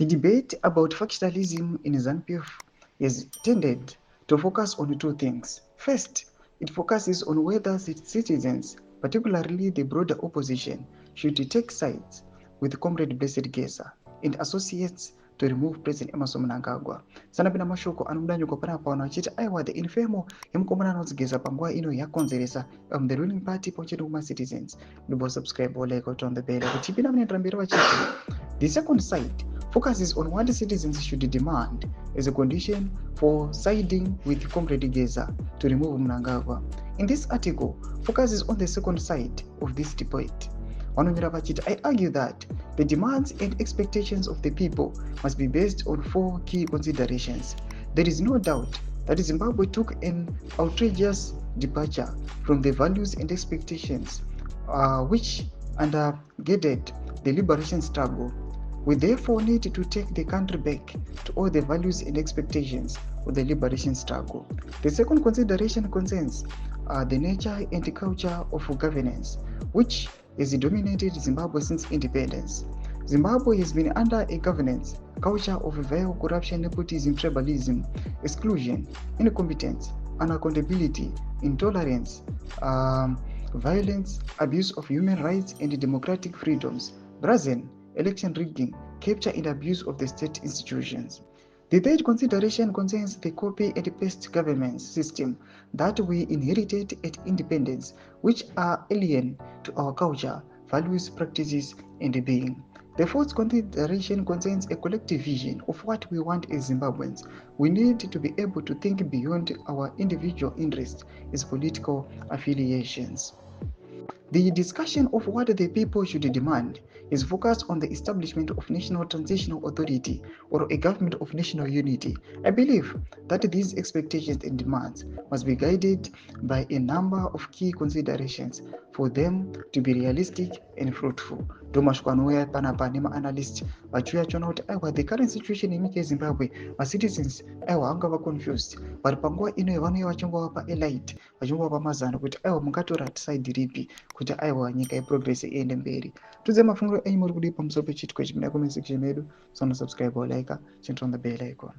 The debate about factionalism in ZANU-PF is tended to focus on two things. First, it focuses on whether citizens, particularly the broader opposition, should take sides with Comrade Blessed Gesa and associates to remove President Emmerson Mnangagwa. Sanapina mashoko anodanyuka panapa anachita aiwa the infemo yemukomana anozigeza panguva ino yakonzeresa the ruling party pamwepo kuma citizens. Double subscribe or like on the bell kuti tipinda munoenderera mberi vachiti. The second side focuses on what citizens should demand as a condition for siding with Comrade Geza to remove Mnangagwa. In this article, focuses on the second side of this debate. I argue that the demands and expectations of the people must be based on four key considerations. There is no doubt that Zimbabwe took an outrageous departure from the values and expectations which undergirded the liberation struggle. We therefore need to take the country back to all the values and expectations of the liberation struggle. The second consideration concerns the nature and culture of governance, which has dominated Zimbabwe since independence. Zimbabwe has been under a governance culture of vile corruption, nepotism, tribalism, exclusion, incompetence, unaccountability, intolerance, violence, abuse of human rights and democratic freedoms, brazen, election rigging, capture and abuse of the state institutions. The third consideration concerns the copy and paste government system that we inherited at independence, which are alien to our culture, values, practices, and being. The fourth consideration concerns a collective vision of what we want as Zimbabweans. We need to be able to think beyond our individual interests as political affiliations. The discussion of what the people should demand is focused on the establishment of National Transitional Authority or a government of national unity. I believe that these expectations and demands must be guided by a number of key considerations for them to be realistic and fruitful. Domashkwanouya panapa nema analysts vachuya chona kuti aiwa the current situation in Zimbabwe, my citizens aiwa hanga va confused, but panguva ino yavanouya vachingova pa elite vachingova pamazano kuti aiwa mungatora side ripi kuti aiwa nyika yeprogress iende mberi. Tudze mafunguro enyu muri kudi pamusoro pechitiko ichi muna comment section medu, so subscribe or like, turn on the bell icon.